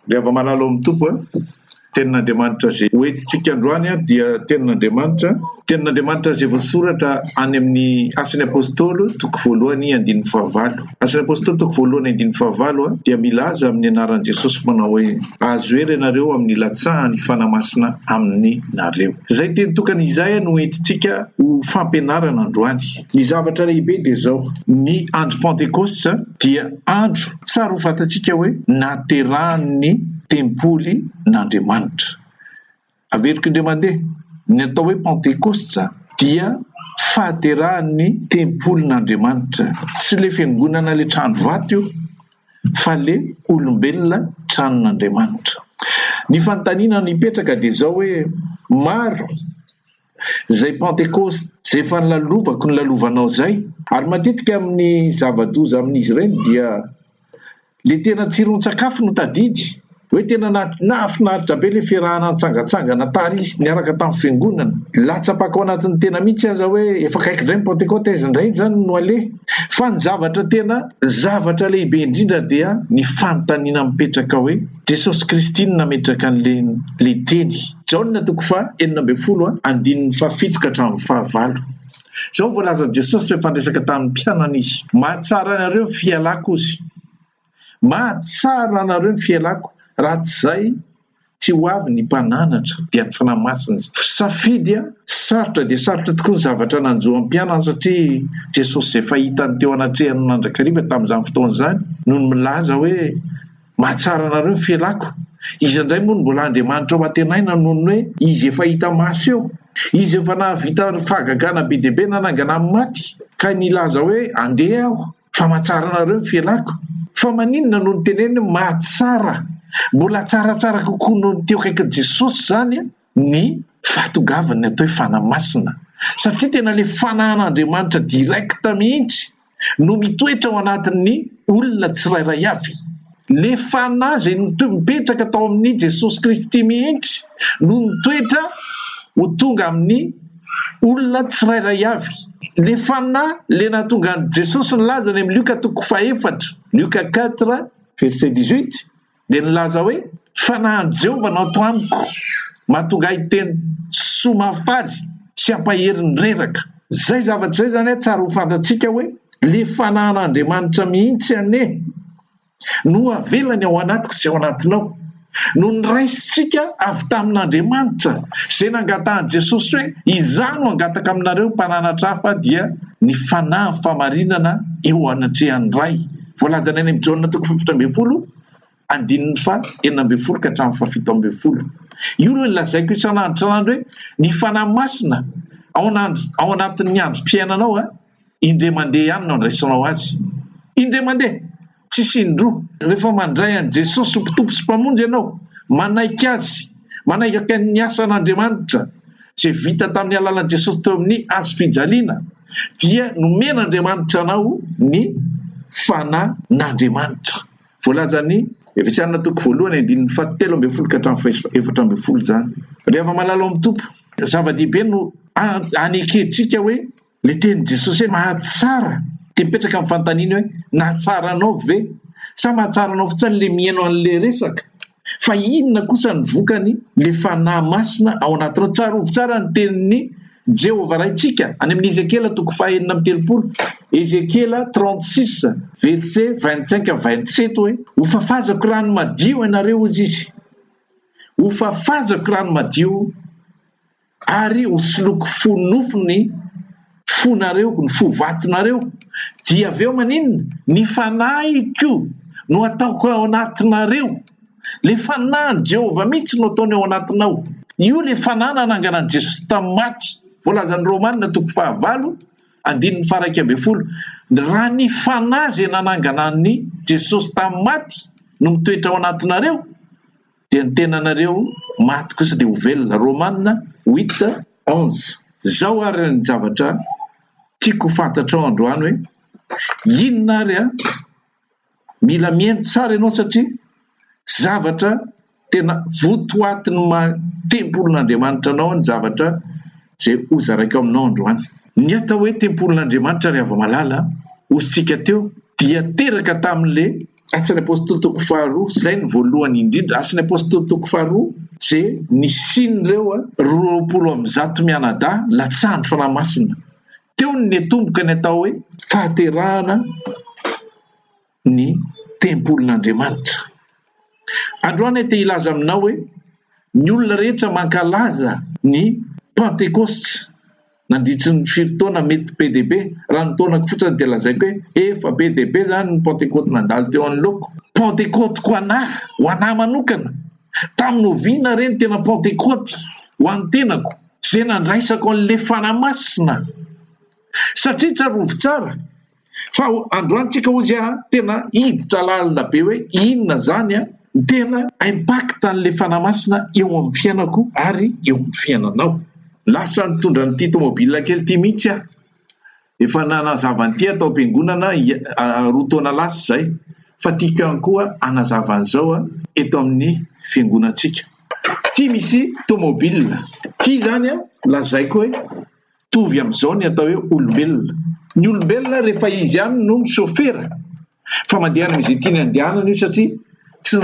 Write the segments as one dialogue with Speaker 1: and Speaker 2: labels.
Speaker 1: Rehefa malalo amin'ny tompo tenin'Andriamanitra zay hoentintsika androany dia tenin'Andriamanitra zay voasoratra any amin'ny Asan'ny Apôstôly toko voalohany 15. Asan'ny Apôstôly toko voalohany 15 dia milaza amin'ny anaran'i Jesosy manao hoe azo ery ianareo amin'ny latsahany fanamasina amin'ny nareo. Izay teny tokana izay no entintsika ho fampianarana androany. Ny zavatra lehibe dia zao: ny andro Pentekosta dia andro tsara ho fantatsika hoe naterahan'ny tempoly n'Andriamanitra. Averiko indray mandeha, ny atao hoe Pentekosta dia fahaterahan'ny tempoly n'Andriamanitra, tsy le fiangonana le trano vato io, fa le olombelona tranon'Andriamanitra. Ny fanontaniana nipetraka dia zao hoe maro zay Pentekosta zay efa nilalovako nilalovanao zay, ary matetika amin'ny zava-doza amin'izy ireny dia le tena tsiron-tsakafo no tadidy, hoe tena nahafinaritra be le fiarahana nitsangatsangana tarisy niaraka tamin'ny fiangonana. Latsapaka ao anatin'ny tena mihitsy aza hoe efa kaiky indray ny Pentekosta izy indray zany no ale. Fa ny zavatra lehibe indrindra dia ny fanontaniana mipetraka hoe Jesosy Kristy nametraka an'le teny. Jaona toko 12 andininy 7 ka hatramin'ny 9. Zao voalazan'i Jesosy rehefa resaka tamin'ny mpianana izy: mahatsara anareo ny fialako ozy, mahatsara anareo ny fialako, raha tsy zay tsy ho avy ny mpananatra dia ny fanahy masina. Safidy sarotra dia sarotra tokoa ny zavatra nanjoan'ny mpianana, satria Jesosy zay fahitany teo anatrehany nandrakariva tamin'izany fotoana zany no milaza hoe mahatsara anareo ny fialako. Izy indray moa no mbola Andriamanitra ao antenaina noho ny hoe izy efa hita maso eo, izy efa nahavita fahagagana be dia be nanangana amin'ny maty, ka nilaza hoe andeha aho fa mahatsara anareo ny fialako. Fa maninona no niteneny mahatsara? Mbola tsaratsara kokoa no teo akaikin'i Jesosy zany ny fahatongavany atao hoe fanahy masina, satria tena le fanahan'Andriamanitra direkta mihitsy no mitoetra ao anatin'ny olona tsirairay avy. Le fanahy zay mipetraka tao amin'ny Jesosy Kristy mihitsy no mitoetra ho tonga amin'ny olona tsirairay avy. Le fanahy le nahatonga an'i Jesosy nilaza ny amin'ny Luka toko 4, Luka 4 verset 18, dia nilaza hoe fanahin'i Jehovah nato amiko, mahatonga hiteny somafary sy ampaherin'ny reraka. Zay zavatra zay zany tsara ho fantatsika hoe le fanahan'Andriamanitra mihitsy ane no avelany ao anatiko sy ao anatinao, no niraisitsika avy tamin'Andriamanitra zay nangatahan'i Jesosy hoe izaho no angataka aminareo mpananatra hafa dia ny fanahy famarinana eo anatrehan'ny ray. Voalazana any amin'ny Jaona toko 17 andininy 9 ka hatramin'ny 17. Io no lazaiko isan'andro hoe ny fanahy masina ao anatin'ny androm-piainanao indray mandeha ihany no andraisanao azy. Indray mandeha, tsisy indroa. Rehefa mandray an' Jesosy ho mpitompo sy mpamonjy ianao, manaiky azy, manaiky ny asan'Andriamanitra zay vita tamin'ny alalan'i Jesosy teo amin'ny hazo fijaliana, dia nomen'Andriamanitra anao ny fanan'Andriamanitra. Voalazany Efesiana toko voalohany andininy 7 ka hatramin'ny 14 zany. Rehefa malalo amin'ny tompo, zava-dehibe no anekentsika hoe le tenin'i Jesosy hoe mahatsara. Dia mipetraka amin'ny fanontaniana hoe nahatsara anao ve? Sa mahatsara anao fotsiny le mihaino an'le resaka? Fa inona kosa ny vokany le fanahy masina ao anatinao? Tsara ovy tsara ny tenin'ny Jehovah raintsika any amin'ny Ezekela toko 4:30, Ezekela 36 verset 25-27 hoe ho fafazako rano madio ianareo ozy izy, ho fafazako rano madio ary ho soloko fonofony fonareo, ny fovatonareo, dia avy eo maninona? Ny fanahiko no ataoko ao anatinareo. Le fanahy Jehovah mihitsy no ataony ao anatinao. Io le fanahy nananganan'i Jesosy tamin'ny maty. Voalazan'ny Romanina toko 5 andininy 11. Raha ny fanahy zay nananganan'i Jesosy tamin'ny maty no mitoetra ao anatinareo, dia ny tenanareo maty kosa dia ho velona. Romanina 8:11. Zao ary ny zavatra tiako fantatrao androany hoe inona ary mila mihaino tsara ianao, satria zavatra tena votoatin'ny tempolin'Andriamanitra anao ny zavatra zay hozaraiko aminao androany. Ny atao hoe tempolin'Andriamanitra rehefa malala osintsika teo dia teraka tamin'le Asan'ny apôstôly toko faharoa zay ny voalohany indrindra. Asan'ny apôstôly toko faharoa zay ny siny reo 20 mianada latsahany fanamasina. Teo ny tomboka ny atao hoe fahaterahana ny tempolin'Andriamanitra. Androany te ilaza aminao hoe ny olona rehetra mankalaza ny Pentecoste nandritry ny firy-taona mety PDB, raha ny taonako fotsiny dia lazaiko hoe efa PDB zany ny Pentecote nandalo teo anoloko. Pentecote ko anahy, ho anahy manokana, tamin'ny oviana reny tena Pentecote ho an'ny tenako, zay nandraisako an'le fanamasina. Satria tsarovy tsara fa androantsika ozy tena hiditra lalina be hoe inona zany tena impact an'le fanamasina eo amin'ny fiainako ary eo amin'ny fiainanao. Lasa nitondra n'ity tomobile kely ty mihitsy efa nanazava an'ity atao am-piangonana 2 taona lasa zay, fa tiako ihany koa anazava an'izao eto amin'ny fiangonantsika. Ty misy tomobile ty zany lazaiko hoe tovy amin'izao ny atao hoe olombelona. Ny olombelona rehefa izy ihany no misôfera, fa mandehana izay tiany andehanana io satria tsy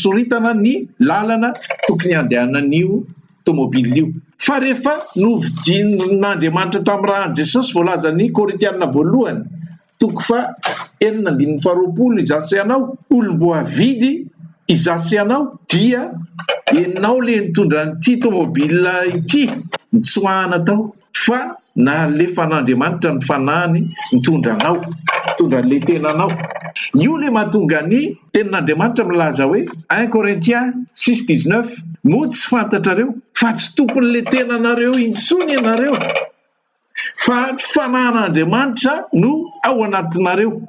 Speaker 1: soritana ny lalana tokony andehanan'io tomobile io. Fa rehefa novidin'Andriamanitra tamin'ny rahan'i Jesosy voalaza ny Korintianina voalohany 9:20 izasy anao, olom-boavidy izasy anao, dia enao le nitondra n'ity tomobile ity nitsoahana tao, fa na alefan'Andriamanitra ny fanahany nitondra anao, nitondra le tenanao. Io le mahatonga ny tenin'Andriamanitra milaza hoe 1 Corinthiens 6:19, moa tsy fantatrareo fa tsy tompon'le tenanareo intsony ianareo, fa fanahan'Andriamanitra no ao anatinareo.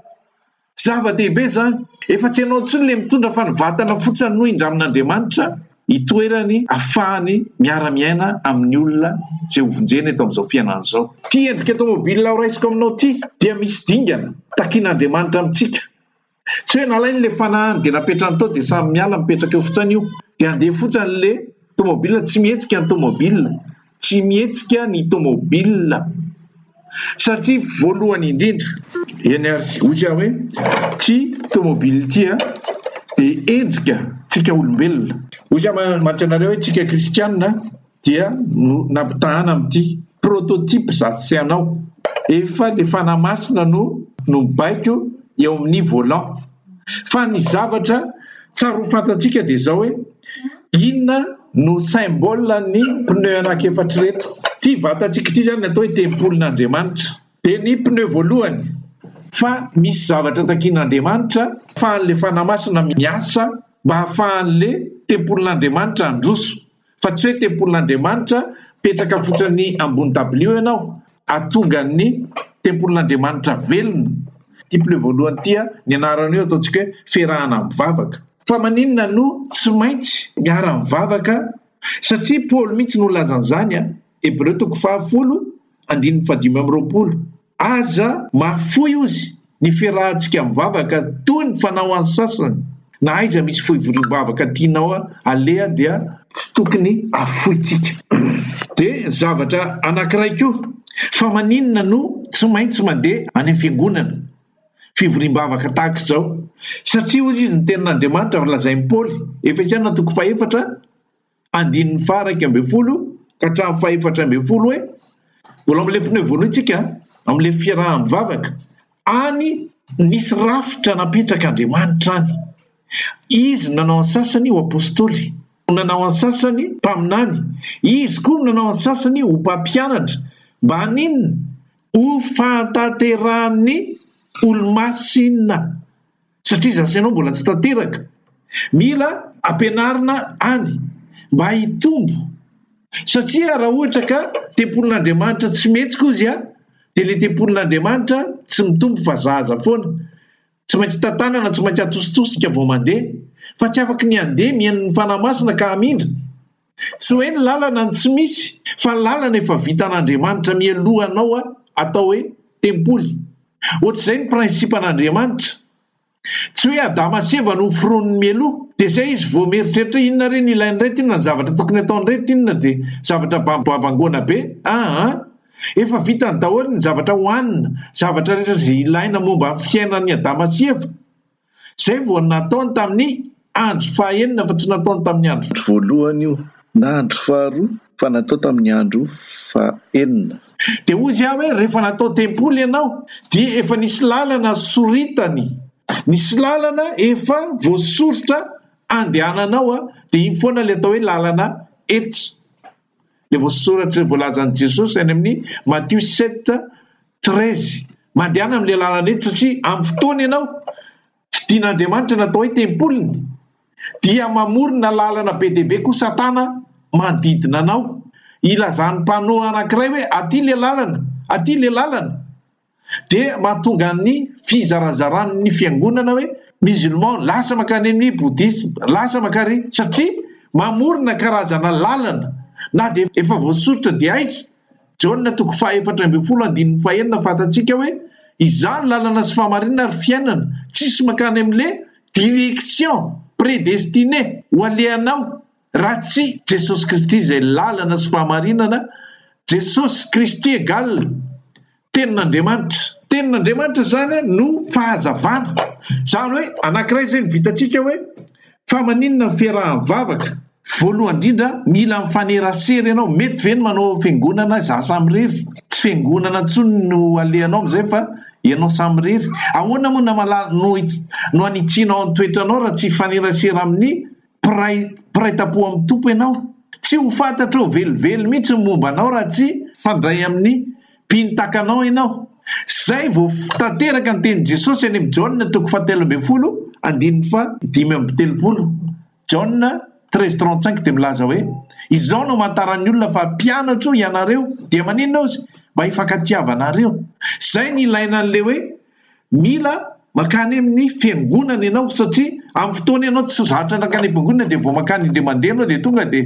Speaker 1: Zava-dehibe zany, efa tsy ianao intsony le mitondra fa ny vatana fotsiny no indramin'Andriamanitra hitoerany ahafahany miara-miaina amin'ny olona zay hovonjeny eto amin'izao fiainana izao. Ty endrika tomobile ho raisiko aminao ty dia misy dingana takian'Andriamanitra amintsika. Tsy hoe nalainy le fanahany dia napetrany tao dia samy miala mipetraka eo fotsiny io, dia andeha fotsiny le tomobile. Tsy mihetsika ny tomobile, tsy mihetsika ny tomobile, satria voalohany indrindra eny ary ozy hoe ty tomobile ty dia endrika tsika olombelona. Ozy mantsy anareo hoe tsika kristianina dia nampitahana amin'ity prototype zasy anao, efa le fanamasina no mibaiko eo amin'ny volant. Fa ny zavatra tsara ho fantatsika dia zao hoe inona no symbole ny pneu anankiefatra reto. Ty vatantsika ty zany natao hoe tempolin'Andriamanitra, dia ny pneu voalohany fa misy zavatra takian'Andriamanitra ahafahan'le fanamasina miasa mba ahafahan'le tempolin'Andriamanitra androso. Fa tsy hoe tempolin'Andriamanitra petraka fotsiny ambony dabilio ianao, atonga ny tempolin'Andriamanitra velona. Ty pneu voalohany ty ny anarana io ataontsika hoe fiarahana mivavaka. Fa maninona no tsy maintsy miara mivavaka, satria Paoly mihitsy no lazan'izany Hébreu 10:15-20, aza mahafoy ozy ny fiarahantsika mivavaka toy ny fanao an'ny sasany. Na aiza misy fohivorim-bavaka tianao alea dia tsy tokony afoitsika. Dia zavatra anankiray koa, fa maninona no tsy maintsy mandeha any amin'ny fiangonana fivorim-bavaka tahaka izao, satria ozy izy ny tenin'Andriamanitra lazain'ny Paoly Efesiana 4:1-12 ka hatramin'ny 4:14 hoe mbola amin'ilay pneu voalohany tsika amin'ilay fiaraha-mivavaka any nisy rafitra napetraka Andriamanitra any. Izy nanao any sasany ho apôstôly, nanao any sasany mpaminany, izy koa nanao any sasany ho mpampianatra, mba haninona ho fantaterahan'ny olo-masinina, satria zasy ianao mbola tsy tanteraka, mila ampianarina any mba hitombo. Satria raha ohatra ka tempolin'Andriamanitra tsy mihetsika ozy dia le tempolin'Andriamanitra tsy mitombo fa zaza foana, tsy maintsy tantanana, tsy maintsy atositosika vao mandeha, fa tsy afaka ny andeha mihaino ny fanamasina ka hamindra. Tsy hoe ny lalana ny tsy misy, fa ny lalana efa vitan'Andriamanitra mialohanao atao hoe tempoly. Ohatr'izay ny prinsipan'Andriamanitra, tsy hoe Adama sy Eva no foroniny mialoha dia zay izy vao mieritreritra inona reny ilainy reto, inona ny zavatra tokony ataony reto, inona dia zavatra bambangona be. Efa vitany daholo ny zavatra hohanina, zavatra rehetra izay ilaina momba fiainan'ny Adama sy Eva. zay vao nataony tamin'ny andro fahaenina fa tsy nataony tamin'ny andro
Speaker 2: voalohany io na andro faharoa fa natao tamin'ny andro fahaenina.
Speaker 1: dia ozy aho hoe rehefa natao tempoly ianao dia efa nisy lalana soritany, nisy lalana efa voasorotra andehananao dia iny foana le atao hoe lalana ety le voasoratra voalazan'i Jesosy any amin'ny Matthieu 7:13 mandehana amin'le lalana ety, satria amin'ny fotoana ianao fidian'Andriamanitra natao hoe tempoliny dia mamorona lalana be deaibe koa Satana manodidina anao, ilazan'ny mpanoa anankiray hoe aty le lalana, aty le lalana, dia mahatonga ny fizarazaran'ny fiangonana hoe musulman lasa makany amin'ny bouddhisme, lasa makary, satria mamorona karazana lalana na dia efa voasorotra dia aiza. Jaona 4:4 fantatsika hoe izany lalana sy fahamarinana ary fiainana, tsisy makany amin'le direction prédestiné ho alehanao raha tsy Jesosy Kristy izay lalana sy fahamarinana. Jesosy Kristy égale tenin'Andriamanitra. Tenin'Andriamanitra zany no fahazavana, zany hoe anankiray zay nivitatsika hoe fa maninona ny fiarahavavaka. Voalohany indrindra mila mifanerasery ianao. Mety ve ny manao fiangonana za samy rery, tsy fiangonana intsony no alehanao amin'izay fa ianao samy rery. Ahoana moa no anitsianao ny toetranao raha tsy hifanerasera amin'ny piray-tapo amin'ny tompo ianao? Tsy ho fantatra ho velively mihitsy momba anao raha tsy fandray amin'ny mpintakanao ianao. Zay vao tanteraka ny tenin' Jesosy any amin'ny Jaona 7:5 Jaona 13:35 dia milaza hoe izao no mantaran'ny olona fa mpianatro ianareo dia maninona ozy mba hifankatiavanareo. Zay ny ilaina an'le hoe mila makany amin'ny fiangonana ianao, satria amin'ny fotoana ianao tsy zatra nakany am-piangonana dia vao makany indray mandeha anao dia tonga dia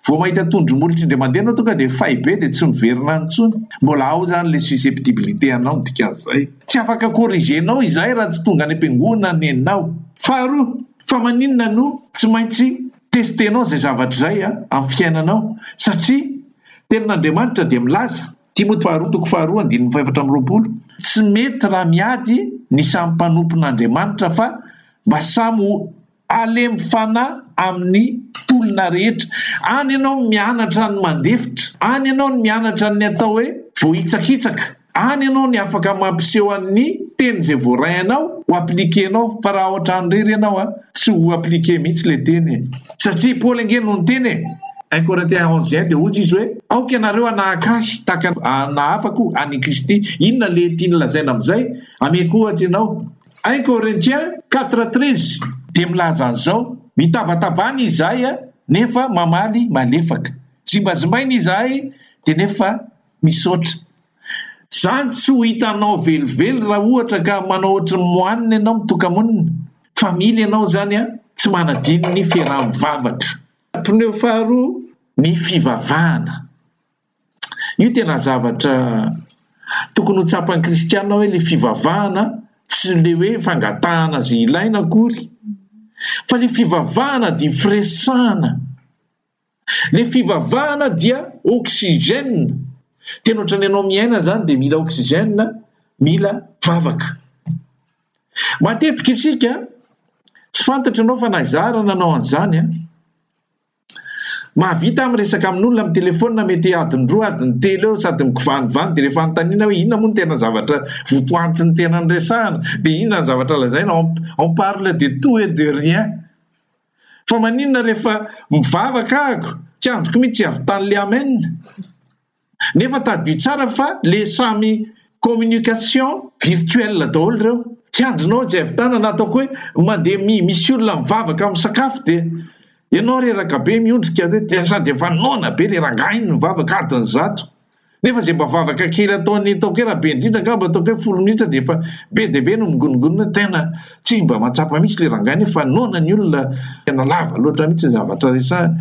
Speaker 1: vao mahita tondromolitra indray mandeha anao tonga dia faibe dia tsy miverina antsony. Mbola ao zany le susceptibilité anao dikan'izay, tsy afaka corrigenao izay raha tsy tonga any am-piangonana ianao. Faharoa, fa maninona no tsy maintsy testenao zay zavatra zay amin'ny fiainanao, satria tenin'Andriamanitra dia milaza Timothée 2:2 tsy mety raha miady ny samy mpanompon'Andriamanitra fa mba samy alemy fanahy amin'ny tolona rehetra. Any ianao mianatra ny mandefitra, any ianao ny mianatra ny atao hoe voahitsakitsaka, any ianao ny afaka mampiseho an'ny teny zay voarainao ho aplikenao. Fa raha ohatrany rery ianao tsy ho aplike mihitsy le teny, satria Paoly angeny no ny teny 1 Corinthiens 11 dia ozy izy hoe aoka ianareo anahakahy tahaka nahafako any Kristy. Inona le tiany lazaina amin'izay? Ameko ohatra ianao 1 Corinthiens 4:13 dia milaza an'izao: mitabatabany izahay nefa mamaly malefaka, zimbazimbaina izahay dia nefa misaotra. Zany tsy ho hitanao velively raha ohatra ka manao ohatry moanina ianao mitokamonina. Family ianao zany tsy manadino ny fiaraha-mivavaka. Pneu faharoa, ny fivavahana. Io tena zavatra tokony ho tsapan'ny kristianina hoe le fivavahana tsy le hoe fangatahana zay ilaina akory, fa le fivavahana dia firesahana. Le fivavahana dia oxygène. Tena ohatrany ianao miaina zany dia mila oxygène, mila vavaka. Matetika isika tsy fantatra ianao fa nazara nanao an'izany mahavita amin'ny resaka amin'olona amin'ny telefônina mety adiny 2 adiny 3 eo sady mikovanivany dia rehefa antaniana hoe inona moa ny tena zavatra votoantiny tena nyresahana dia inona ny zavatra lazaina, on parle de tout et de rien. Fa maninona rehefa mivavaka ahako tsy androko mihitsy avitan'le amenina. Nefa tadio tsara fa le samy communication virtuelle daholo ireo. Tsy andronao zay avitana na ataoko hoe mandeha misy olona mivavaka amin'ny sakafo dia ianao reraka be miondrika sady efa nona be le rangainy mivavaka adiny 100. Nefa zay mba vavaka kely ataoko hoe raha be indrindra angamba ataoko hoe 10 minitra dia efa be dia be no migonongonona, tena tsy mba mahatsapa mihitsy le rangainy fa nona ny olona tena lava loatra mihitsy zavatra resahana.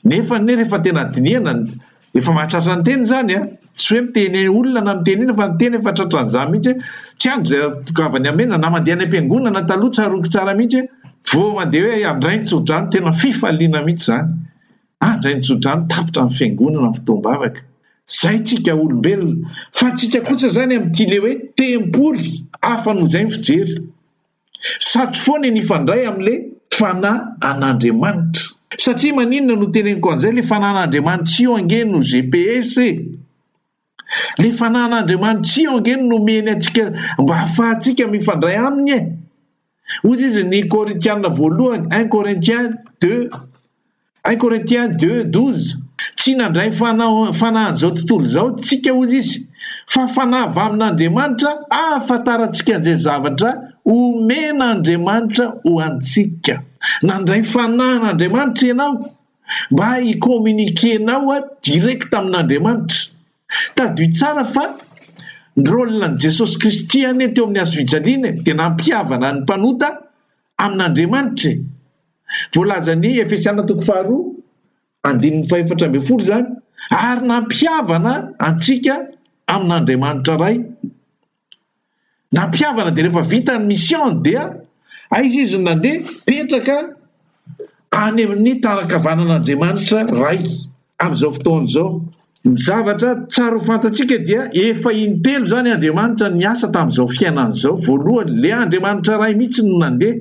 Speaker 1: Nefa rehefa tena dinihana efa mahatratra ny teny zany tsy hoe miteny olona na miteny ina fa ny teny efa tratran'izany mihitsy. Tsy andro zay tokavany amena na mandeha any am-piangonana taloha tsaroky tsara mihitsy vao mandeha hoe andray nitsodrano, tena fifaliana mihitsy zany. Andray nitsodrano tapitra amin'ny fiangonana amin'ny fotoam-bavaka. Zay tsika olombelona, fa tsika kosa zany amin'ity le hoe tempoly hafa noho zay ny fijery. satry foana nifandray amin'le fanahy an'Andriamanitra. Satria maninona no teneniko an'izay, le fanahy an'Andriamanitra io ange no GPS le fanahy an'Andriamanitra io ange no nomeny antsika mba hahafahantsika mifandray aminy ozy izy ny Korintiana voalohany 1 Corinthiens 2:12 tsy nandray fanahin'izao tontolo zao tsika ozy izy fa fanahy avy amin'Andriamanitra ahafantarantsika an'izay zavatra omen'Andriamanitra ho antsika. Nandray fanahin'Andriamanitra ianao mba hicommuniquenao direct amin'Andriamanitra. Tadio tsara fa ny rôlina Jesosy Kristy ane teo amin'ny hazo fijaliana dia nampihavana ny mpanota amin'Andriamanitra. Voalaza ny Efesiana 2:4 zany, ary nampihavana antsika amin'Andriamanitra ray. Nampihavana dia rehefa vita ny mission dia aiza izy nandeha petraka any amin'ny tarakavanan'Andriamanitra ray. Amin'izao fotoan'izao ny zavatra tsara ho fantatsika dia efa intelo zany Andriamanitra niasa tamin'izao fiainan'izao. Voalohany le Andriamanitra ray mihitsy no nandeha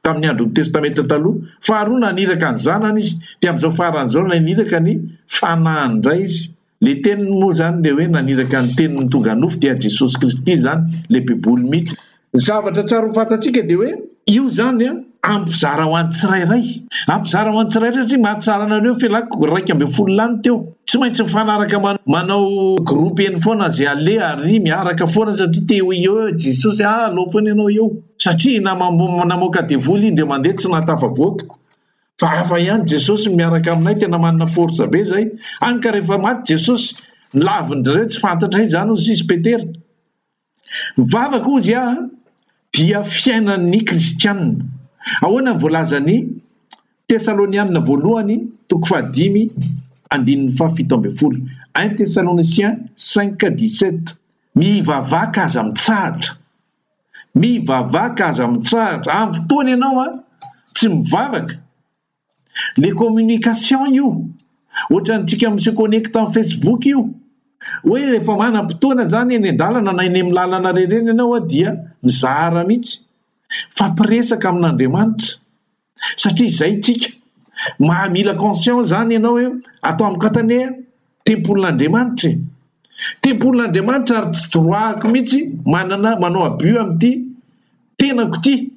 Speaker 1: tamin'ny andron'ny testamenta taloha, faharoa naniraka ny zanany izy, dia amin'izao faran'izao naniraka ny fanahiny indray izy. Le teniny moa zany le hoe naniraka ny teniny tonga nofo dia Jesosy Kristy zany le beboly mihitsy. Zavatra tsara ho fantatsika dia hoe io zany ampizara ho an'ny tsirairay, ampizara ho an'ny tsirairay satria mahatsara anareo fialako 240 lany teo. Tsy maintsy mifanaraka manao groupe eny foana zay ale ary miaraka foana satria te ho eo Jesosy alao foana ianao eo, satria namoaka devoly indray mandeha tsy natafavoaka fa hafa ihany Jesosy miaraka aminay, tena manana force be zay. Any ka rehefa maty Jesosy lavindreo tsy fantatra izany ozy izy Petera. Mivavaka ozy dia fiainan'ny kristianina. Ahoana ny voalazany Tesalonianina voalohany 5:17 1 Thessaloniciens 5:17 mivavaka aza mitsahatra, mivavaka aza mitsahatra. Amin'ny fotoana ianao tsy mivavaka, le communication io ohatrantsika misy connecte amin'ny Facebook io, hoe rehefa manam-potoana zany eny an-dalana na eny amin'ny lalana rereny ianao dia mizahara mihitsy fampiresaka amin'Andriamanitra. Satria izay tsika mila conscient zany ianao hoe atao amin'ny katane tempolin'Andriamanitra, tempolin'Andriamanitra ary tsy droako mihitsy manao abus amin'ity tenako ity,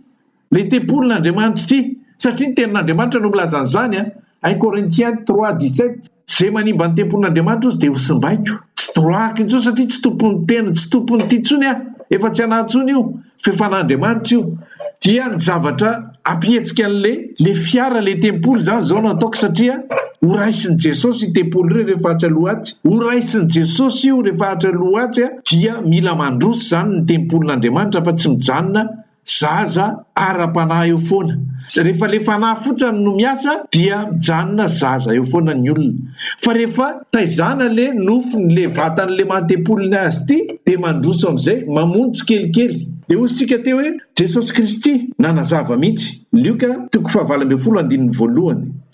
Speaker 1: le tempolin'Andriamanitra ity, satria ny tenin'Andriamanitra no milaza an'izany 1 Corinthiens 3:17 zay manimba ny tempolin'Andriamanitra ozy dia ho simbaiko. Tsy droako intsony satria tsy tompon'ny tena, tsy tompon'ny ity intsony efa tsy anatsony io fefan'Andriamanitra io. Dia ny zavatra ampihetsika le fiara le tempolo zany zao nataoko satria ho raisin'i Jesosy i tempolo ireo rehefa atsaloha atsy, ho raisin'i Jesosy io rehefa atsaloha atsy dia mila mandroso zany ny tempolin'Andriamanitra fa tsy mijanona zaza ara-panahy eo foana. Rehefa le fanahy fotsiny no miasa dia mijanona zaza eo foana ny olona, fa rehefa taizana le nofony le vatan'le mantempoliny azy ity dia mandroso amin'izay mamontsy kelikely. Dia ozytsika teo hoe Jesosy Kristy nanazava mihitsy. Lioka 4:1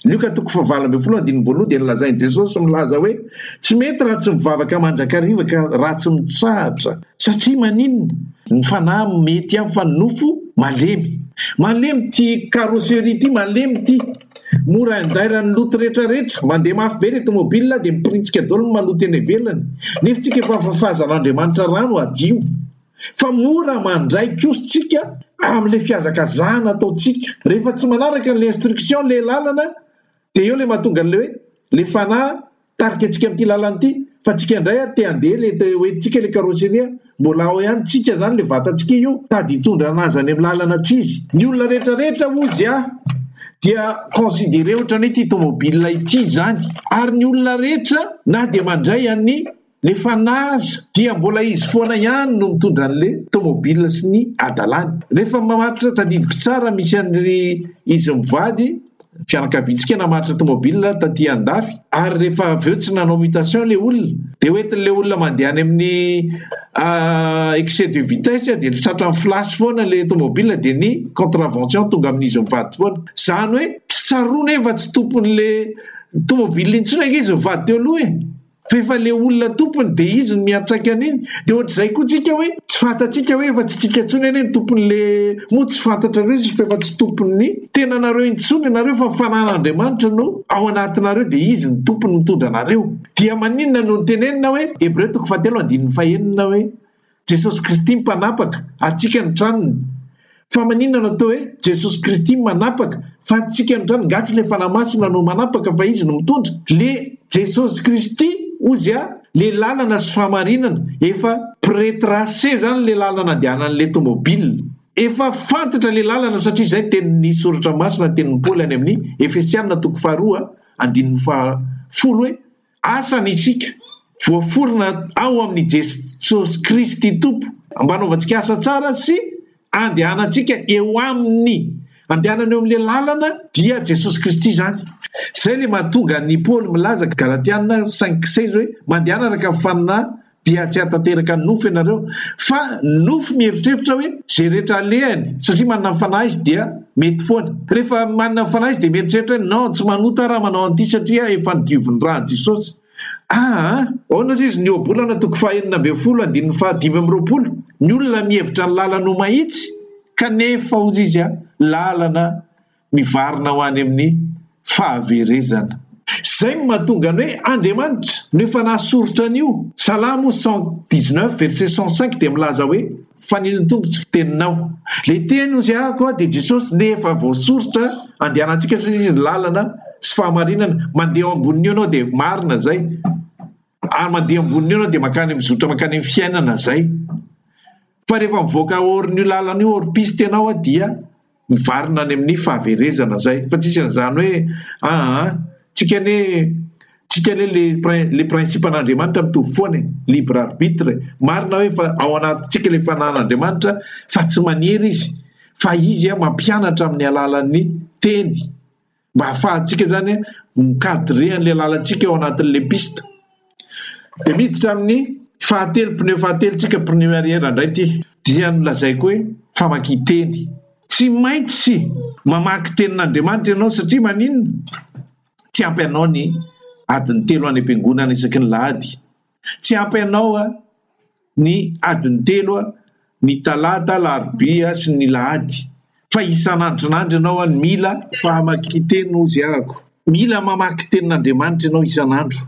Speaker 1: Lioka 4:1 dia nilazain'i Jesosy milaza hoe tsy mety raha tsy mivavaka mandrakariva ka raha tsy mitsahatra, satria maninona ny fanahy mety amin'ny fa nofo malemy ty carrosserie ty, malemy ty mora andairany loto rehetrarehetra, mandeha mafy be le tomobile dia miprintsika daholo maloto eny ivelany. Nefa tsika efa fafazan'Andriamanitra rano adio, fa mora mandray kositsika amin'le fiazakazahana ataotsika. Rehefa tsy manaraka n'le instruction le lalana dia eo le mahatonga an'le hoe le fanahy tarika antsika amin'ity lalana ity, fa tsika indray te andeha le oentsika le carrosserie mbola ao ihany tsika zany le vatantsika io tady hitondra anazy any amin'ny lalana tsy izy. Ny olona rehetrarehetra ozy dia considéré ohatrany hoe ity tomobile ity zany, ary ny olona rehetra na dia mandray le fanazy dia mbola izy foana ihany no mitondra an'le tomobile sy ny adalany. Rehefa mamaritra tadidiko tsara misy an'ry izy mivady fianakaviantsika namaritra tomobile taty andafy, ary rehefa aveo tsy nanao mutation le olona dia hoentin'le olona mandeha any amin'ny excès de vitesse dia tratra amin'ny flasy foana le tomobile dia ny contravention tonga amin'izy mivady foana. Zany hoe tsy tsaroana efa tsy tompon'le tomobile intsony izy mivady teo aloha rehefa le olona tompony dia izy no miatraika an'iny dia ohatr'izay koa tsika hoe tsy fantatsika hoe efa tsy tsika ntsony eny tompon'le moa tsy fantatra reo izy fa efa tsy tompony tena nareo intsony ianareo fa mifanan'Andriamanitra no ao anatinareo dia izy ny tompony mitondra anareo dia maninona no nitenenina hoe Hébreu 4:5 hoe Jesosy Kristy mpanapaka ary tsika ny tranony fa maninona no atao hoe Jesosy Kristy manapaka fa tsika ny tranony ngatsy le fanamasina no manapaka fa izy no mitondra le Jesosy Kristy ozya le lalana sy fahamarinana efa prétracé zany le lalana andehanan'le tomobile efa fantatra le lalana satria izay tenin'ny soratra masina tenin'ny Paoly any amin'ny Efesianina 2:10 hoe asany isika voaforona ao amin'ny Jesosy Kristy tompo ambanaovantsika asa tsara sy andehanantsika eo amin'ny andehanana eo amin'le lalana dia Jesosy Kristy zany zay le mahatonga ny Paoly milaza Galatiana 5:16 hoe mandehana araka fanina dia tsy hatanteraka nofo ianareo fa nofo mieritreritra hoe zay rehetra alehany satria manana fanahy izy dia mety foana rehefa manana fanahy izy dia mieritreritra hoe non tsy manota raha manao an'ity satria efa nidivony raha Jesosy ahoana izy ny obolana 2:15 ny olona mihevitra ny lalana ho mahitsy kanefa ozy izy lalana mivarina ho any amin'ny fahaverezana zay mahatonga ny hoe Andriamanitra nefa nahasorotra an'io Salamo 119:105 dia milaza hoe fanino tongotsy fiteninao le teny ozy koa dia Jesosy nefa voasorotra andehanantsika satria izy lalana sy fahamarinana mandeha ao ambonin'io ianao dia marina zay ary mandeha amboniny ianao dia makany mizotra makany amin'ny fiainana zay fa rehefa mivoaka orin'io lalana io orpiste ianao dia mivarina any amin'ny fahaverezana zay fa tsisy an'izany hoe tsika le principe an'Andriamanitra mitovy foana libre arbitre marina hoe fa ao anatintsika le fanan'Andriamanitra fa tsy manery izy fa izy mampianatra amin'ny alalan'ny teny mba hahafahantsika zany mikadre an'le lalantsika ao anatin'le piste dia miditra amin'ny pneu fahatelontsika pneu arrière indray ty dia nolazaiko hoe famaky-teny tsy maintsy mamaky tenin'Andriamanitra ianao satria maninona tsy ampy anao ny adiny 3 any am-piangonana isaky ny lahady tsy ampy anao ny adiny 3 ny talata larobia sy ny lahady fa isan'andronandro ianao mila famaky-teny ozy mila mamaky tenin'Andriamanitra ianao isan'andro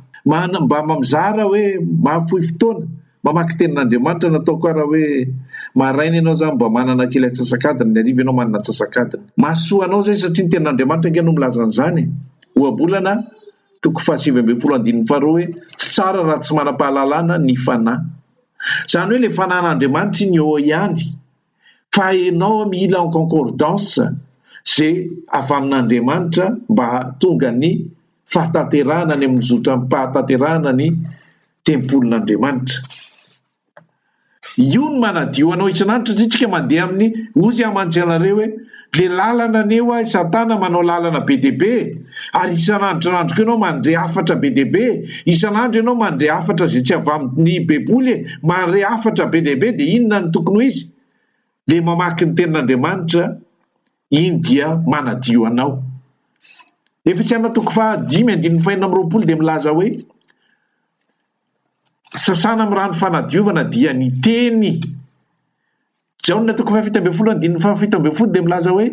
Speaker 1: mba mamizara hoe mahafohy fotoana mamaky tenin'Andriamanitra natao karaha hoe maraina ianao zany mba manana kely atsasakadiny ny ariva ianao manana atsasakadiny mahasoa anao zay satria ny tenin'Andriamanitra nge no milazan'izany oabolana 7:12 hoe tsy tsara raha tsy manam-pahalalana ny fanahy zany hoe le fanan'Andriamanitra ny eo ihany fa ianao mila en concordance zay avy amin'Andriamanitra mba tonga ny fahatanterahana ny amin'ny zotra mpahatanterahana ny tempolin'Andriamanitra io no manadio anao isan'andro satria tsika mandeha amin'ny ozy amantsy anareo hoe le lalana aneo Satana manao lalana be dia be ary isan'andro ko ianao mandre afatra be dia be isan'andro ianao mandre afatra zay tsy avy amin'ny baiboly mandre afatra be dia be dia inona ny tokony ho izy le mamaky ny tenin'Andriamanitra iny dia manadio anao Efesianina 5:20 dia milaza hoe sasana amin'ny rano fanadiovana dia ny teny Jaonina 5:17 dia milaza hoe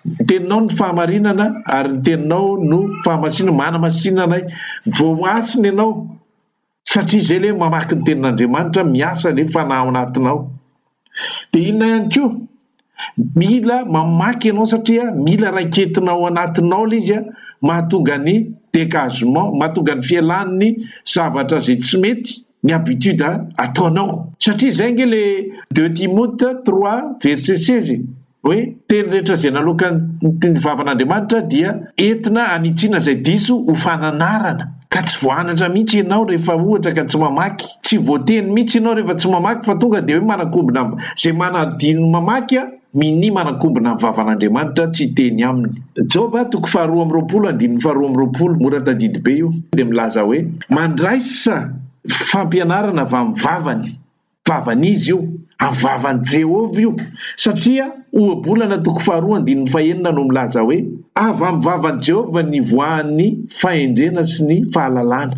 Speaker 1: ny teninao ny fahamarinana ary ny teninao no fahamasinana manamasinana voasiny ianao satria izay le mamaky ny tenin'Andriamanitra miasa le fanahy ao anatinao dia inona ihany koa mila mamaky ianao satria mila raiketina ao anatinao le izy mahatonga ny dégagement mahatonga ny fialan'ny zavatra zay tsy mety ny habitude ataonao satria izay nge le 2 Timothée 3:16 hoe teny rehetra zay naloka ny vavan'Andriamanitra dia entina anitsiana zay diso ho fananarana ka tsy voanatra mihitsy ianao rehefa ohatra ka tsy mamaky tsy voateny mihitsy ianao rehefa tsy mamaky fa tonga dia hoe manakombona zay manadino mamaky mini manakombona ny vavan'Andriamanitra tsy teny aminy Job 2:20 mora tadidy be io dia milaza hoe mandraisa fampianarana avy amin'ny vavany izy io amin'ny vavan'i Jehovah io satria oabolana 2:2 no milaza hoe avy amin'ny vavan'i Jehovah ny voan'ny fahendrena sy ny fahalalana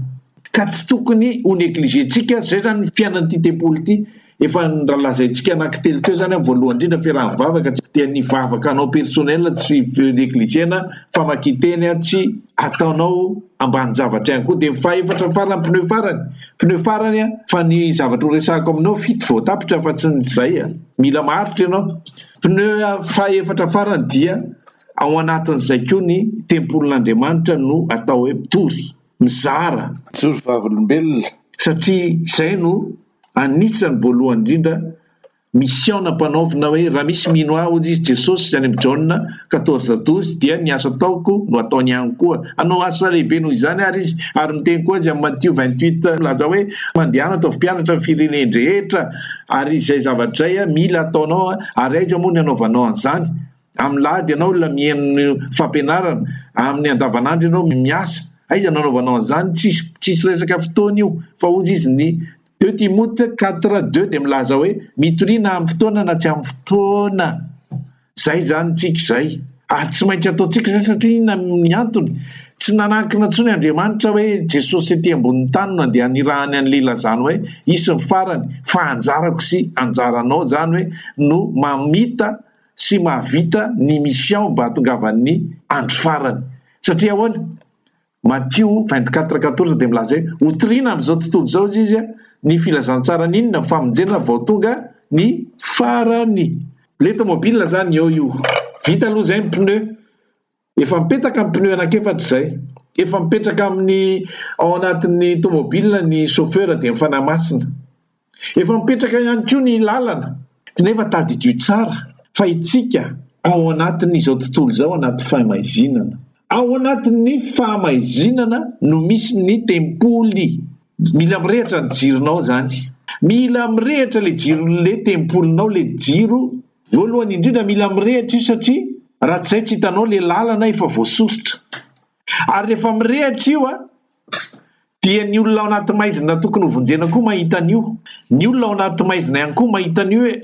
Speaker 1: ka tsy tokony ho negligentsika. Zay zany fiainan'ity tempoly ity efa nralazaintsika anankitelo teo zany amin'ny voalohany indrindra fiaraha mivavaka dia nivavaka anao personnel tsy negligena famakiteny tsy ataonao ambany zavatra ihany koa. Dia fahaefatra farany pneu farany fa ny zavatra ho resahako aminao fito vao tapitra fa tsy zay mila maharitra ianao. Pneu fahaefatra farany dia ao anatin'izay koa ny tempolin'Andriamanitra no atao hoe mitory mizara
Speaker 2: joro vavolombelona,
Speaker 1: satria zay no anisany voalohany indrindra mission nampanaovina hoe raha misy mino aho izy Jesosy zany amin'ny Jaona 14:12 dia ny asa taoko no ataony ihany koa. Anao asa lehibe noho izany ary miteny koa azy amin'ny Matthieu 28 laza hoe mandehana ataovy mpianatra amin'ny firenena rehetra ary izay zavatra zay mila ataonao ary aiza moa ny anaovanao an'izany. Amin'ny lahady ianao la mihaino fampianarana, amin'ny andavanandro ianao miasa, aiza nanaovanao an'izany? Tsisy resaka fotoana io fa ozy izy ny 2 Timothée 4:2 dia milaza hoe mitoriana amin'ny fotoana na tsy amin'ny fotoana. Zay zany tsika zay ary tsy maintsy ataontsika zay satria inona ny antony? Tsy nanankina intsony Andriamanitra hoe Jesosy ety ambonin'ny tany nandeha nirahany an'ilay lazany hoe isy ny farany, fa anjarako sy anjaranao zany hoe no mamita sy mahavita ny mission mba hahatongavan'ny andro farany. Satria ahoana? Matthieu 24:14 dia milaza hoe hotoriana amin'izao tontolo izao izy ny filazantsara n'inona ny famonjena vao tonga ny farany. Le tomobile zany eo io vita aloha zay ny pneu, efa mipetaka amin'ny pneu anankiefatra zay, efa mipetraka amin'ny ao anatin'ny tomobile ny chauffeur dia mifanahy masina, efa mipetraka ihany koa ny lalana nefa tadidio tsara. Fa itsika ao anatin'izao tontolo izao anaty fahamaizinana, ao anatin'ny fahamaizinana no misy ny tempoly. Mila mirehitra ny jironao zany, mila mirehitra le jiron'le tempolinao, le jiro voalohany indrindra mila mirehitra io satria raha tsy zay tsy hitanao le lalana efa voasosotra. Ary rehefa mirehitra io dia ny olona ao anaty maizina tokony hovonjena koa mahita an'io, ny olona ao anaty maizina ihany koa mahita an'io hoe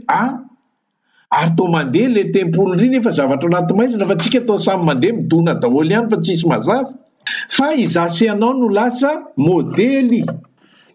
Speaker 1: ary tao mandeha le tempoly ry nefa zavatra anaty maizina fa tsika tao samy mandeha midona daholo ihany fa tsisy mazava. Fa izasy anao no lasa modely.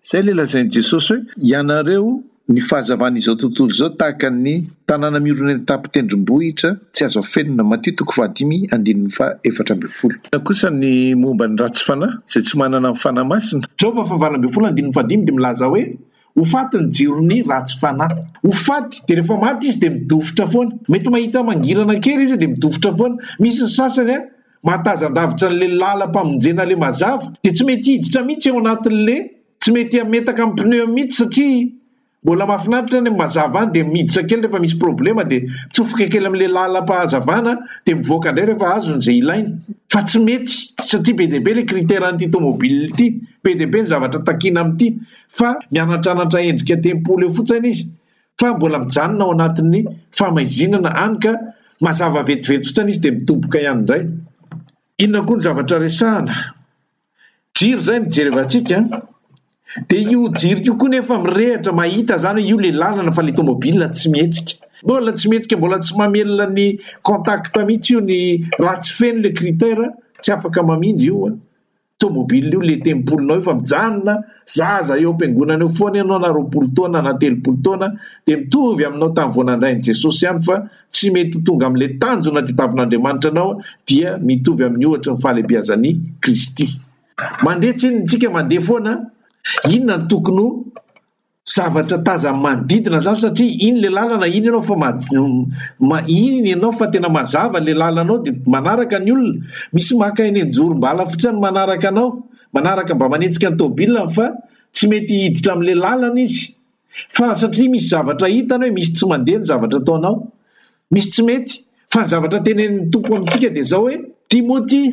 Speaker 2: Zay le lazain'i Jesosy hoe ianareo ny fahazavan'izao tontolo izao tahaka ny tanàna miorina ny tapitendrombohitra tsy azo afenina. Matthieu 5:14. Kosa ny momba ny ratsy fanahy izay tsy manana ny fanahy masina.
Speaker 1: Job 9:15 dia milaza hoe ho faty ny jirony ratsy fanahy. Ho faty dia rehefa maty izy dia midofotra foana. Mety mahita mangirana kely izy dia midofotra foana. Misy ny sasany matazan-davitra n'le lalam-pamonjena le mazava dia tsy mety hiditra mihitsy ao anatin'le, tsy mety hametaka amin'ny pneu mihitsy satria mbola mahafinaritra ny mazava any dia miditra kely rehefa misy problema dia tsofoka kely amin'le lalam-pahazavana dia mivoaka indray rehefa azony izay ilainy. Fa tsy mety satria be dia be le critère an'ity tomobile ity, be dia be ny zavatra takina amin'ity, fa mianatranatra endrika tempoly eo fotsiny izy fa mbola mijanona ao anatin'ny famaizinana any ka mazava vetivety fotsiny izy dia mitomboka ihany indray. Inona koa ny zavatra resahana? Jiro zay ny jerevantsika dia io jiro io koa nefa mirehitra mahita zany io le lalana fa le tomobile tsy mihetsika, mbola tsy mihetsika, mbola tsy mamelona ny contact mihitsy io, ny ratsy feno le critère tsy afaka mamindry io tomobile io. Le tempolinao efa mijanona zaza eo am-piangonana eo foana ianao na 20 taona na 30 taona dia mitovy aminao tamin'ny vao nandrain'i Jesosy ihany, fa tsy mety tonga amin'le tanjona tadiavin'Andriamanitra anao dia mitovy amin'ny ohatra ny fahalebiazan'i Kristy. Mandeha tsy tsika mandeha foana, inona ny tokony ho zavatra taza manodidina zany satria iny le lalana iny ianao fa iny ianao fa tena mazava le lalanao dia manaraka ny olona. Misy maka eny an-jorom-bala fotsiny manaraka anao, manaraka mba manenjika ny tômôbilina fa tsy mety hiditra amin'le lalana izy, fa satria misy zavatra hitana hoe misy tsy mandeha ny zavatra ataonao, misy tsy mety. Fa ny zavatra tenenin'ny tompo amintsika dia zao hoe Timothée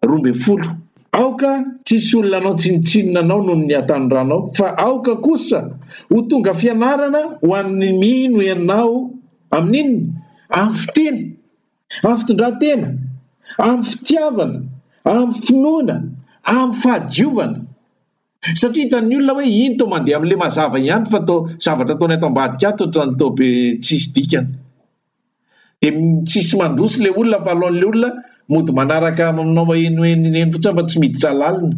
Speaker 1: 2:4 aoka tsisy olona anao tsinitsinina anao noho ny atanoranao, fa aoka kosa ho tonga fianarana ho an'ny mino ianao amin'inona? Amin'ny fiteny, amin'ny fitondran-tena, amin'ny fitiavana, amin'ny finoana, amin'ny fahadiovana. Satria hitan'ny olona hoe iny tao mandeha amin'le mazava ihany fa tao zavatra ataony ato ambadika ato ohatran'ny tao be tsisy dikany. Dia tsisy mandroso le olona fa alohan'le olona mody manaraka aminao enoeneny fotsiny mba tsy miditra lalina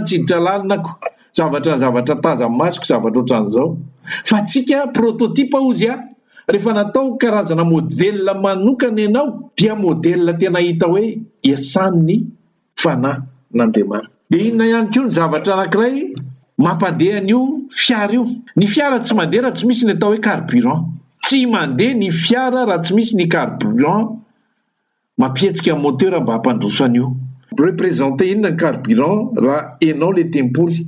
Speaker 1: tsy hiditra lalinako zavatra taza masoko zavatra ohatran'izao fa tsika prototype ozy rehefa natao karazana modela manokana ianao dia modela tena hita hoe iasan'ny fanahy n'Andriamanitra. Dia inona ihany koa ny zavatra anankiray mampandeha an'io fiara io. Ny fiara tsy mandeha raha tsy misy ny atao hoe carburant. Tsy mandeha ny fiara raha tsy misy ny carburant mampihetsika moteur mba hampandroso an'io. Représenter inona ny carburant raha ianao le tempoly.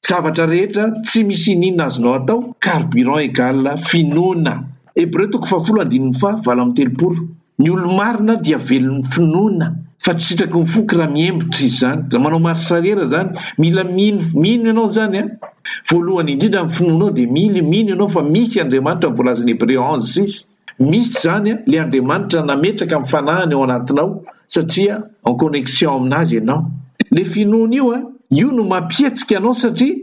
Speaker 1: Zavatra rehetra tsy misy inona azonao atao, carburant égale finoana. Hébreu 10:7. Ny olo-marina dia velon'ny finoana fa tsy sitraky mifoky raha miembotra izy zany. Raha manao marsarera zany mila mino ianao zany voalohany indrindra ny finoanao dia mino ianao fa misy Andriamanitra mivolazany Hébreu 11:6. Misy zany le Andriamanitra nametraka amin'ny fanahiny ao anatinao satria en connexion aminazy ianao. Le finoana io no mampihetsika anao satria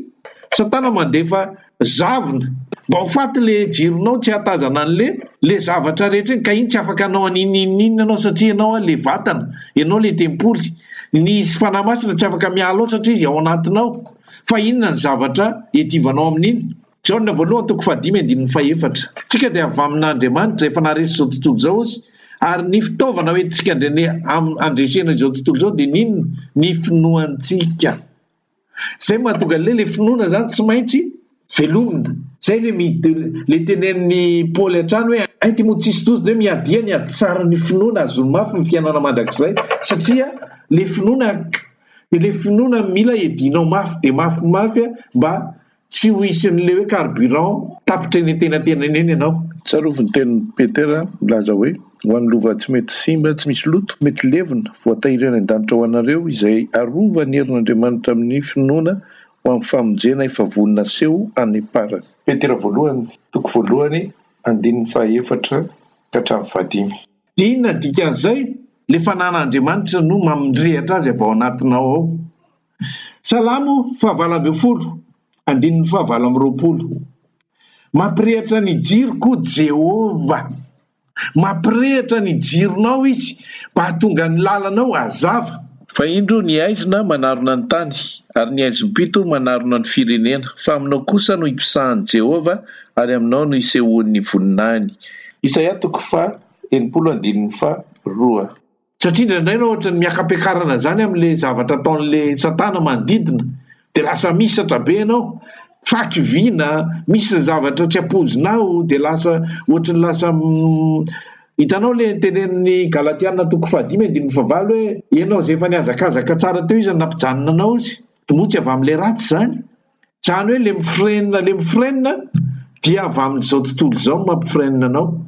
Speaker 1: Satana mandefa zavona mba ho faty le jironao tsy hatazana le zavatra rehetra iny ka iny tsy afaka anao aninina anao satria ianao le vatana, ianao le tempoly. Ny fanahy masina tsy afaka miala ao satria izy ao anatinao. Fa inona ny zavatra edivanao amin'iny? Jaona 1:5-4. Tsika dia avy amin'Andriamanitra efa naresy izao tontolo izao izy ary ny fitaovana hoentintsika andresena izao tontolo izao dia ninona? Ny finoantsika. Zay mahatonga le finoana zany tsy maintsy velomina. Zay le tenen'ny Paoly hatrany hoe 1 Timothée 6:12 miadia ny ady tsara ny finoana azony mafy ny fiainana mandrakizay satria le finoana mila edinao mafy dia mafy mba tsy ho isin'le hoe carburant tapitra eny tena ianao.
Speaker 2: Tsaroviny tenin'ny Petera milaza hoe ho an'ny lova tsy mety simba tsy misy loto mety levina voatahirana an-danitra ho anareo izay arova ny herin'Andriamanitra amin'ny finoana ho amin'ny famonjena efa vonona seho any parany. Petera 1:2-4-5.
Speaker 1: Dia inona dikan'izay? Le fanan'Andriamanitra no mamindrehatra azy avy ao anatinao ao. Salamo 19:20. Mampirehitra ny jiroko Jehova. Mampirehitra ny jironao izy mba hahatonga ny lalanao azava.
Speaker 2: Fa indro ny aizina manarona ny tany ary ny aizim-pito manarona ny firenena fa aminao kosa no ipisahan'i Jehova ary aminao no isehoan'ny voninahiny. Isaia 2:2.
Speaker 1: Satria indraindray ohatra ny miakapiakarana zany amin'le zavatra ataon'le Satana manodidina dia lasa misatra be ianao, fakiviana, misy zavatra tsy apozinao dia lasa ohatrany lasa hitanao le tenen'ny Galatiana 5:5 hoe ianao zay efa niazakazaka tsara teo izy nampijanona anao izy motsy avy amin'le ratsy zany hoe le mifrenina dia avy amin'izao tontolo izao mampifrenina anao.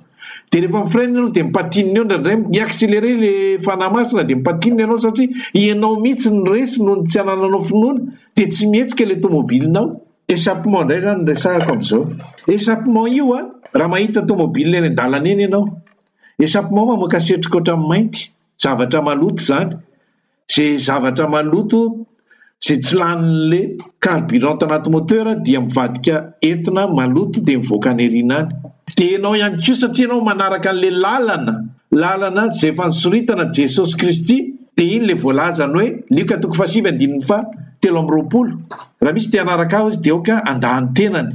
Speaker 1: Dia rehefa mifrenina anao dia mipatinina eo ndraindray miaccéléré le fanahy masina dia mipatinina ianao satria ianao mihitsy ny resy noho ny tsy hanananao finoana dia tsy mihetsika le tomobilinao. Échappement indray zany resahako amin'izao. Échappement io raha mahita tomobile eny an-dalana eny ianao. Échappement mamoaka setroka ohatran'ny mainty, zavatra maloto zany. Zay zavatra maloto zay tsy lanin'le carburant anaty moteur dia mivadika entina maloto dia mivoaka ny herinany. Dia ianao ihany koa satria ianao manaraka an'le lalana zay efa nisoritana Jesosy Kristy dia iny le voalazany hoe Luka 5:7-20. Raha misy te hanaraka aho izy dia oka andahany tenany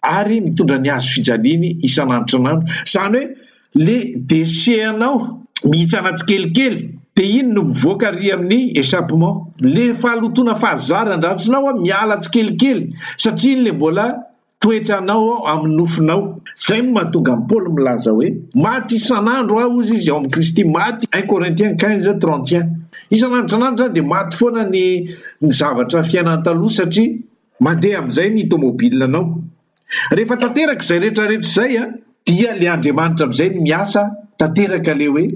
Speaker 1: ary mitondra ny hazo fijaliany isan'andro. Zany hoe le déchet anao mihitsana tsikelikely dia iny no mivoaka ry amin'ny échappement. Le fahalotona fahazarany ratsinao miala tsikelikely satria iny le mbola toetra anao amin'ny nofinao. Zay no mahatonga ny Paoly milaza hoe maty isan'andro aho izy ao amin'ny Kristy, maty 1 Corinthiens 15:31. Isan'andro dia maty foana ny zavatra fiainana taloha satria mandeha amin'izay ny tomobilinanao. Rehefa tanteraka izay rehetrarehetra izay dia le Andriamanitra amin'izay ny miasa tanteraka le hoe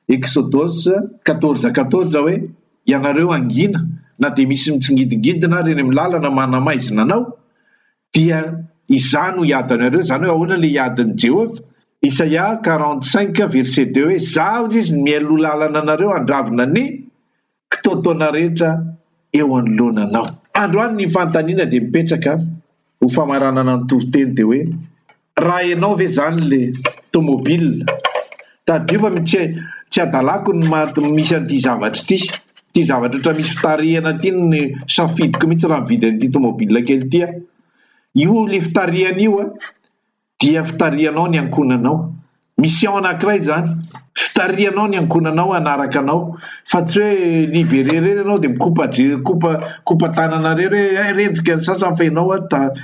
Speaker 1: Exodus 14:14 hoe ianareo angina na dia misy mitsingidingidina reny amin'ny lalana manamaizina anao dia izany ho iadinareo, zany hoe ahoana le iadin'i Jehova. Isaia 45:2 hoe zaho izy mialoha lalana anareo andravina ny kitotoana rehetra eo anoloananao. Androany ny fanontaniana dia mipetraka ho famaranana ny toriteny dia hoe raha ianao ve zany le tomobile tadiova tsy tsy adalako ny misy an'ity zavatra ity zavatra otra misy fitarihana ty ny safidiko mihitsy raha mividy an'ity tomobile kely ity io le fitarihana io dia fitarihanao ny ankonanao, misy ao anankiray zany fitarihanao ny ankonanao anaraka anao fa tsy hoe libéré rery ianao dia mikopa tanana rery rendrika ny sasany fa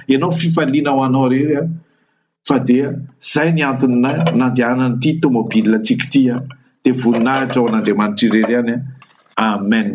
Speaker 1: ianao fifaliana ho anao rery fa dia zay ny antony nandehanan'ity tomobile antsika ity dia voninahitra ao an'Andriamanitra irery ihany. Amen.